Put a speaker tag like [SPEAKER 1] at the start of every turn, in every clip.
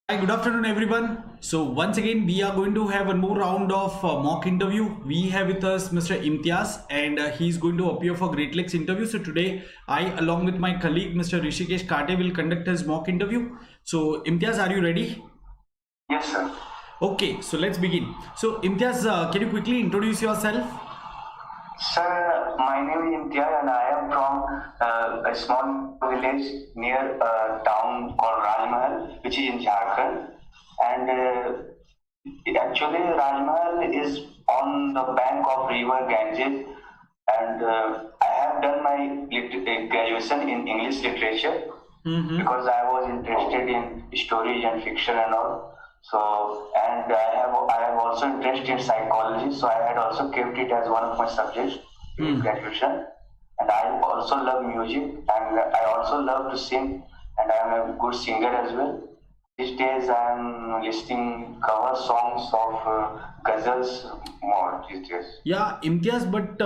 [SPEAKER 1] Hi, good afternoon everyone. So once again we are going to have one more round of mock interview. We have with us Mr. Imtiyaz and he's going to appear for Great Lakes interview. So today I along with my colleague Mr. Rishikesh Kate will conduct his mock interview. So Imtiyaz, are you ready?
[SPEAKER 2] Yes, sir.
[SPEAKER 1] Okay, so let's begin. So Imtiyaz, can you quickly introduce yourself?
[SPEAKER 2] Sir, my name is Imtiyaz and I am from a small village near a town called Rajmahal, which is in Jharkhand. And actually, Rajmahal is on the bank of river Ganges. And I have done my graduation in English literature because I was interested in stories and fiction and all. So, and I have also interest in psychology, so I had also kept it as one of my subjects in graduation. And I also love music, and I also love to sing, and I am a good singer as well. These days I am listening cover songs of ghazals more these days.
[SPEAKER 1] Yeah, Imtiyaz, but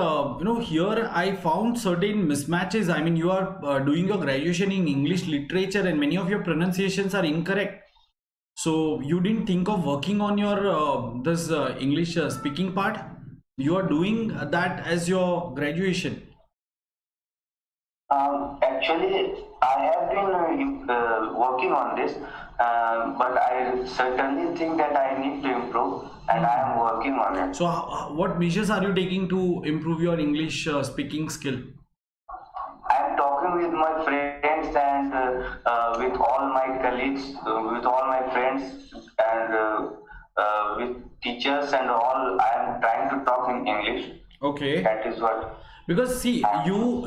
[SPEAKER 1] here I found certain mismatches. I mean, you are doing your graduation in English literature and many of your pronunciations are incorrect. So you didn't think of working on your this English speaking part? You are doing that as your graduation.
[SPEAKER 2] Actually, I have been working on this, but I certainly think that I need to improve, and I am working on it.
[SPEAKER 1] So what measures are you taking to improve your English speaking skill?
[SPEAKER 2] I am talking with my friends and with all my colleagues, with all my friends, and with teachers and all. I am trying to talk in English.
[SPEAKER 1] Okay.
[SPEAKER 2] That is what.
[SPEAKER 1] Because see, you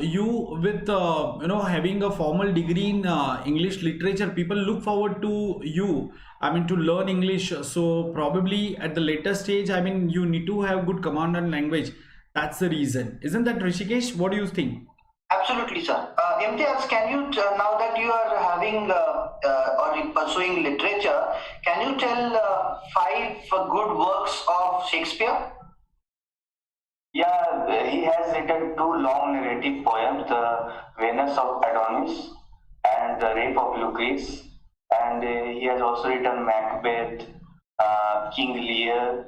[SPEAKER 1] with having a formal degree in English literature, people look forward to you. I mean, to learn English. So probably at the later stage, I mean, you need to have good command on language. That's the reason, isn't that, Rishikesh? What do you think?
[SPEAKER 3] Absolutely, sir. Imtiyaz, can you now that you are having or pursuing literature, can you tell 5 good works of Shakespeare?
[SPEAKER 2] Yeah, he has written 2 long narrative poems, The Venus of Adonis and The Rape of Lucrece, and he has also written Macbeth, King Lear,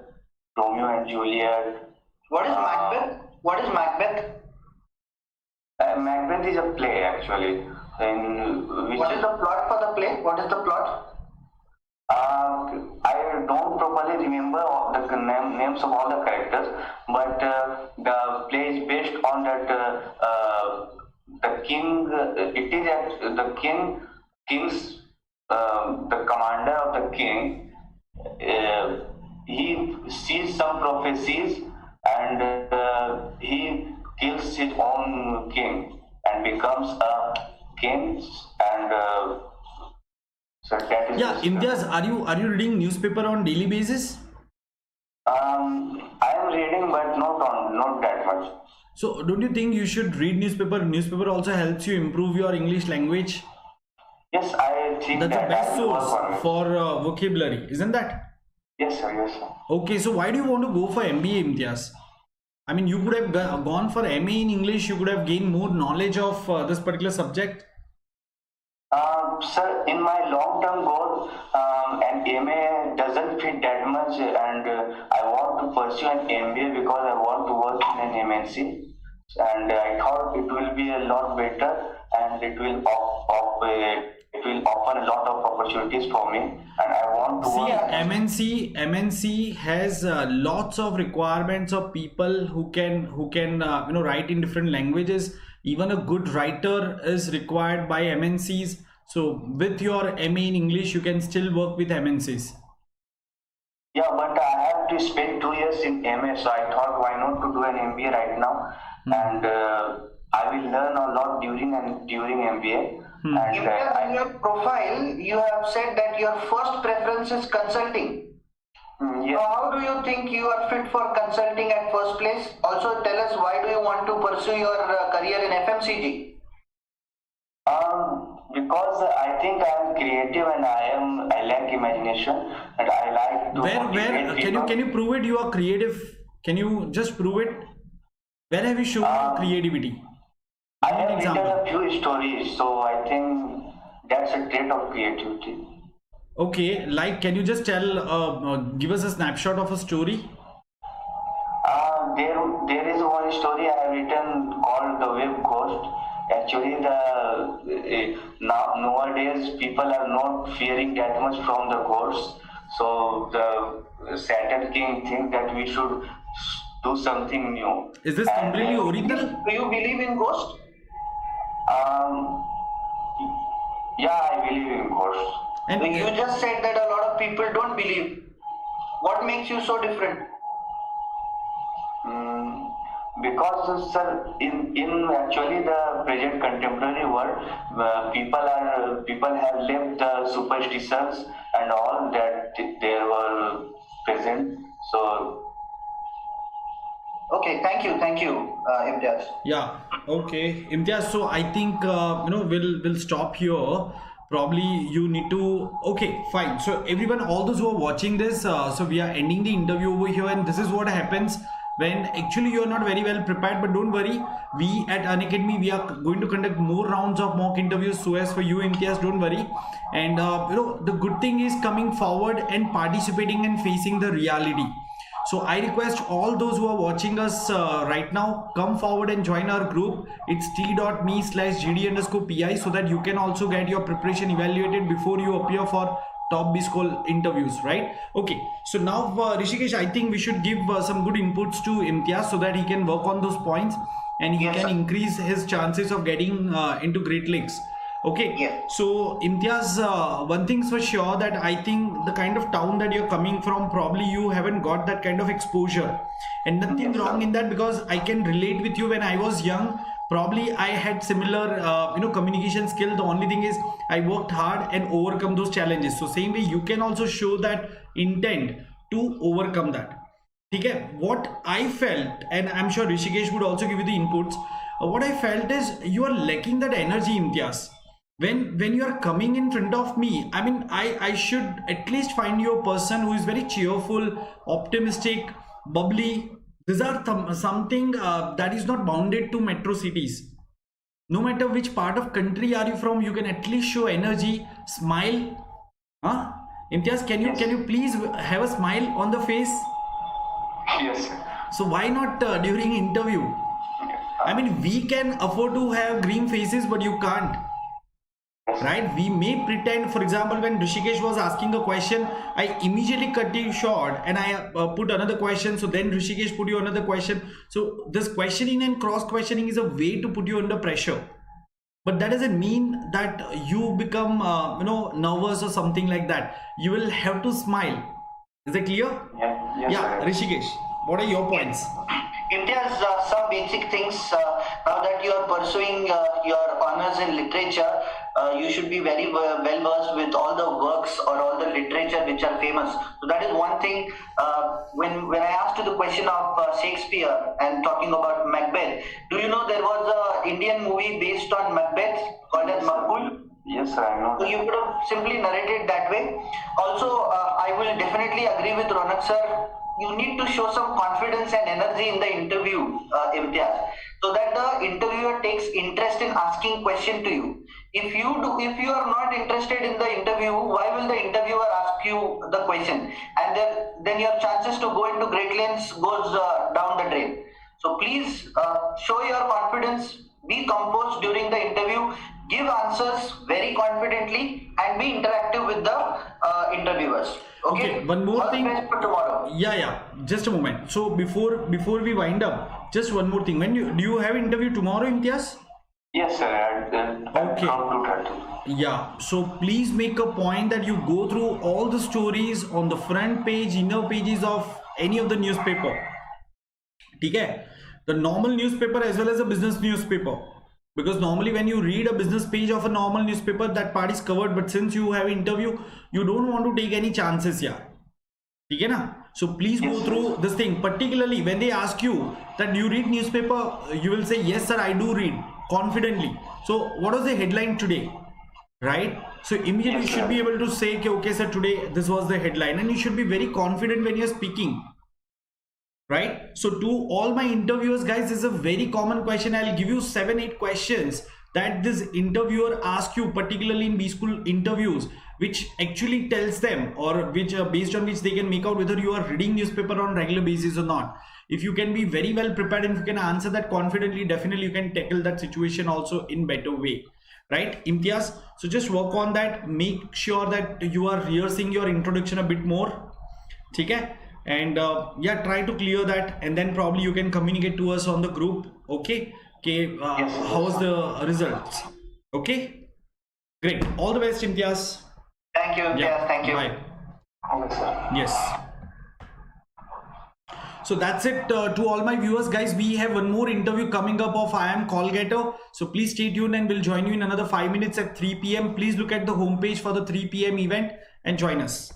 [SPEAKER 2] Romeo and Juliet.
[SPEAKER 3] What is Macbeth? What is Macbeth?
[SPEAKER 2] Macbeth is a play actually.
[SPEAKER 3] What is the plot for the play? What is the plot?
[SPEAKER 2] I don't properly remember all the names of all the characters, but the play is based on that the king. It is that the king's the commander of the king. He sees some prophecies and he kills his own king and becomes a king and. So that is
[SPEAKER 1] Imtiyaz, are you reading newspaper on daily basis?
[SPEAKER 2] I am reading, but not that much.
[SPEAKER 1] So don't you think you should read newspaper? Newspaper also helps you improve your English language.
[SPEAKER 2] Yes, I think
[SPEAKER 1] That's the best source for vocabulary, isn't that?
[SPEAKER 2] Yes, sir. Yes, sir.
[SPEAKER 1] Okay, so why do you want to go for MBA, Imtiyaz? I mean, you could have gone for MA in English. You could have gained more knowledge of this particular subject.
[SPEAKER 2] Sir, in my long-term goal, an MA doesn't fit that much, and I want to pursue an MBA because I want to work in an MNC, and I thought it will be a lot better, and it will offer a lot of opportunities for me, and I want to
[SPEAKER 1] work. MNC has lots of requirements of people who can write in different languages. Even a good writer is required by MNCs. So with your MA in English, you can still work with MNCs.
[SPEAKER 2] Yeah, but I have to spend 2 years in MA, so I thought why not to do an MBA right now, and I will learn a lot during MBA. And
[SPEAKER 3] in your profile, you have said that your first preference is consulting.
[SPEAKER 2] Yes.
[SPEAKER 3] So how do you think you are fit for consulting at first place? Also tell us why do you want to pursue your career in FMCG?
[SPEAKER 2] Because I think I am creative and I lack imagination and I like to
[SPEAKER 1] where can you prove it? You are creative. Can you just prove it? Where have you shown your creativity?
[SPEAKER 2] I have written a few stories, so I think that's a trait of creativity.
[SPEAKER 1] Okay, like can you just tell, give us a snapshot of a story?
[SPEAKER 2] There is one story I have written called The Web Ghost. Actually, nowadays people are not fearing that much from the ghosts. So the Saturn King thinks that we should do something new.
[SPEAKER 1] Is this completely original?
[SPEAKER 3] Do you believe in ghosts?
[SPEAKER 2] Yeah, I believe in ghosts.
[SPEAKER 1] And
[SPEAKER 3] You just said that a lot of people don't believe. What makes you so different?
[SPEAKER 2] Because sir, in actually the present contemporary world, people have left the superstitions and all that they were present. So
[SPEAKER 3] Okay, thank you, Imtiyaz.
[SPEAKER 1] yeah, okay, Imtiyaz. So I think we'll stop here. Probably you need to. Okay, fine. So everyone, all those who are watching this, so we are ending the interview over here, and this is what happens when actually you are not very well prepared. But don't worry, we at Unacademy, we are going to conduct more rounds of mock interviews so as for you, Imtiyaz. Don't worry. And the good thing is coming forward and participating and facing the reality. So I request all those who are watching us right now, come forward and join our group. It's t.me/gd_pi, so that you can also get your preparation evaluated before you appear for top Bschool interviews, right? Okay, so now Rishikesh, I think we should give some good inputs to Imtiyaz so that he can work on those points and he can increase his chances of getting into Great Lakes. Okay,
[SPEAKER 3] Yeah.
[SPEAKER 1] so Imtiyaz, one thing's for sure, that I think the kind of town that you're coming from, probably you haven't got that kind of exposure, and nothing wrong in that, because I can relate with you. When I was young, probably I had similar communication skill. The only thing is I worked hard and overcome those challenges. So same way you can also show that intent to overcome that. Okay, what I felt, and I'm sure Rishikesh would also give you the inputs, what I felt is you are lacking that energy, Imtiyaz. When you are coming in front of me, I mean, I should at least find you a person who is very cheerful, optimistic, bubbly. These are something that is not bounded to metro cities. No matter which part of country are you from, you can at least show energy, smile. Huh? Imtiyaz, can you please have a smile on the face?
[SPEAKER 2] yes, sir.
[SPEAKER 1] So why not during interview? I mean, we can afford to have green faces, but you can't. Right? We may pretend. For example, when Rishikesh was asking a question, I immediately cut you short and I put another question. So then Rishikesh put you another question. So this questioning and cross questioning is a way to put you under pressure. But that doesn't mean that you become nervous or something like that. You will have to smile. Is that clear?
[SPEAKER 2] Yeah,
[SPEAKER 1] Rishikesh, what are your points?
[SPEAKER 3] Imtiyaz, some basic things. Now that you are pursuing your honors in literature, you should be very well versed with all the works or all the literature which are famous. So that is one thing. When I asked you the question of Shakespeare and talking about Macbeth, do you know there was an Indian movie based on Macbeth called as Bschool?
[SPEAKER 2] Yes, sir, I know.
[SPEAKER 3] So you could have simply narrated that way. Also, I will definitely agree with Ronak sir. You need to show some confidence and energy in the interview, Imtiyaz, so that the interviewer takes interest in asking question to you. If you are not interested in the interview, why will the interviewer ask you the question? And then your chances to go into great lanes goes down the drain. So please show your confidence, be composed during the interview, give answers very confidently, and be interactive with the interviewers. Okay,
[SPEAKER 1] one more
[SPEAKER 3] all
[SPEAKER 1] thing.
[SPEAKER 3] The best for tomorrow.
[SPEAKER 1] Yeah, just a moment. So before we wind up, just one more thing. Do you have interview tomorrow, Imtiyaz?
[SPEAKER 2] Yes, sir.
[SPEAKER 1] Okay.
[SPEAKER 2] Okay.
[SPEAKER 1] Yeah, so please make a point that you go through all the stories on the front page, inner pages of any of the newspaper. Okay, the normal newspaper as well as a business newspaper. Because normally when you read a business page of a normal newspaper, that part is covered. But since you have interview, you don't want to take any chances here. Okay, na? So please go through this thing. Particularly when they ask you that you read newspaper, you will say, yes sir, I do read, confidently. So what was the headline today? Right? So immediately you should be able to say, okay sir, today this was the headline. And you should be very confident when you're speaking. Right? So to all my interviewers, guys, this is a very common question. I'll give you 7-8 questions that this interviewer asks you, particularly in Bschool interviews. which actually tells them, or which based on which they can make out whether you are reading newspaper on regular basis or not. If you can be very well prepared and if you can answer that confidently, definitely you can tackle that situation also in better way, right, Imtiyaz? So just work on that. Make sure that you are rehearsing your introduction a bit more, okay? And yeah, try to clear that, and then probably you can communicate to us on the group. Okay, how's the results? Okay, great. All the best, Imtiyaz.
[SPEAKER 3] Thank you, Imtiyaz.
[SPEAKER 1] Yeah.
[SPEAKER 3] Thank you.
[SPEAKER 1] Bye.
[SPEAKER 2] Okay, sir.
[SPEAKER 1] Yes. So that's it to all my viewers, guys. We have one more interview coming up of I Am Call Getter. So please stay tuned and we'll join you in another 5 minutes at 3 p.m. Please look at the homepage for the 3 p.m. event and join us.